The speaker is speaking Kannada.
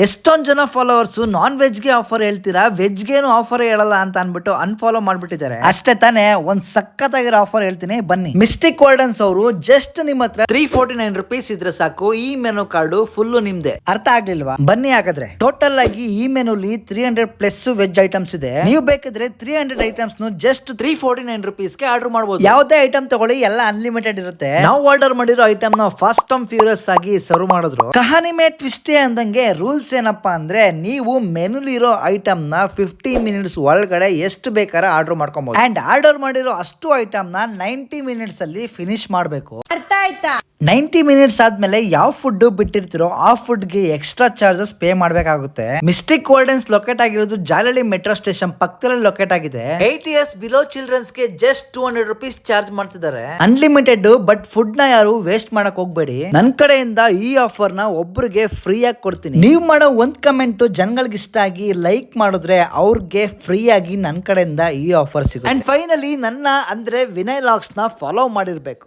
ಎಷ್ಟೊಂದ್ ಜನ ಫಾಲೋವರ್ಸ್ ನಾನ್ ವೆಜ್ ಗೆ ಆಫರ್ ಹೇಳ್ತೀರಾ, ವೆಜ್ ಗೇನು ಆಫರ್ ಹೇಳಲ್ಲ ಅಂತ ಅನ್ಬಿಟ್ಟು ಅನ್ಫಾಲೋ ಮಾಡ್ಬಿಟ್ಟಿದ್ದಾರೆ. ಅಷ್ಟೇ ತಾನೇ, ಒಂದ್ ಸಖತ್ತಾಗಿರೋ ಆಫರ್ ಹೇಳ್ತೀನಿ ಬನ್ನಿ. ಮಿಸ್ಟಿಕ್ ಗೋಲ್ಡನ್ಸ್ ಅವರು ಜಸ್ಟ್ ನಿಮ್ಮ ಹತ್ರ 349 rupees ಇದ್ರೆ ಸಾಕು, ಈ ಮೆನು ಕಾರ್ಡ್ ಫುಲ್ ನಿಮ್ದೆ. ಅರ್ಥ ಆಗ್ಲಿಲ್ವಾ? ಬನ್ನಿ ಹಾಗಾದ್ರೆ. ಟೋಟಲ್ ಆಗಿ ಈ ಮೆನುಲಿ 300+ ವೆಜ್ ಐಟಮ್ಸ್ ಇದೆ. ನೀವು ಬೇಕಿದ್ರೆ 300 ಐಟಮ್ಸ್ ಜಸ್ಟ್ 349 rupees ಗೆ ಆರ್ಡರ್ ಮಾಡಬಹುದು. ಯಾವುದೇ ಐಟಮ್ ತಗೊಳ್ಳಿ, ಎಲ್ಲ ಅನ್ಲಿಮಿಟೆಡ್ ಇರುತ್ತೆ. ನಾವು ಆರ್ಡರ್ ಮಾಡಿರೋ ಐಟಮ್ ನ ಫಾಸ್ಟ್ ಅಂಡ್ ಫ್ಯೂರಿಯಸ್ ಆಗಿ ಸರ್ವ್ ಮಾಡಿದ್ರು. ಕಹಾನಿ ಮೇ ಟ್ವಿಸ್ಟ್ ಅಂದಂಗೆ ರೂಲ್ಸ್ ಏನಪ್ಪಾ ಅಂದ್ರೆ, ನೀವು ಮೆನುಲಿರೋ ಐಟಮ್ ನ 50 minutes ಒಳಗಡೆ ಎಷ್ಟು ಬೇಕಾದ್ರೆ ಆರ್ಡರ್ ಮಾಡ್ಕೊಬಹುದು. ಅಂಡ್ ಆರ್ಡರ್ ಮಾಡಿರೋ ಅಷ್ಟು ಐಟಮ್ ನ 90 minutes ಅಲ್ಲಿ ಫಿನಿಶ್ ಮಾಡಬೇಕು. ಅರ್ಥ ಆಯ್ತಾ? 90 minutes ಆದ್ಮೇಲೆ ಯಾವ ಫುಡ್ ಬಿಟ್ಟಿರ್ತಿರೋ ಆ ಫುಡ್ ಗೆ ಎಕ್ಸ್ಟ್ರಾ ಚಾರ್ಜಸ್ ಪೇ ಮಾಡ್ಬೇಕಾಗುತ್ತೆ. ಮಿಸ್ಟಿಕ್ ಗೋಲ್ಡನ್ಸ್ ಲೊಕೇಟ್ ಆಗಿರೋದು ಜಾಲಹಳ್ಳಿ ಮೆಟ್ರೋ ಸ್ಟೇಷನ್ ಪಕ್ಕದಲ್ಲಿ ಲೊಕೇಟ್ ಆಗಿದೆ. 8 years ಬಿಲೋ ಚಿಲ್ಡ್ರನ್ಸ್ ಗೆ ಜಸ್ಟ್ 200 rupees ಚಾರ್ಜ್ ಮಾಡ್ತಿದ್ದಾರೆ. ಅನ್ಲಿಮಿಟೆಡ್, ಬಟ್ ಫುಡ್ ನ ಯಾರು ವೇಸ್ಟ್ ಮಾಡಕ್ ಹೋಗ್ಬೇಡಿ. ನನ್ ಕಡೆಯಿಂದ ಈ ಆಫರ್ ನ ಒಬ್ರಿಗೆ ಫ್ರೀ ಆಗಿ ಕೊಡ್ತೀನಿ. ನೀವು ಮಾಡೋ ಒಂದ್ ಕಮೆಂಟ್ ಜನಗಳಿಗೆ ಇಷ್ಟ ಆಗಿ ಲೈಕ್ ಮಾಡಿದ್ರೆ ಅವ್ರಿಗೆ ಫ್ರೀ ಆಗಿ ನನ್ ಕಡೆಯಿಂದ ಈ ಆಫರ್ ಸಿಗುತ್ತೆ. ಅಂಡ್ ಫೈನಲಿ ನನ್ನ ಅಂದ್ರೆ ವಿನಯ್ ಲಾಗ್ಸ್ ನ ಫಾಲೋ ಮಾಡಿರ್ಬೇಕು.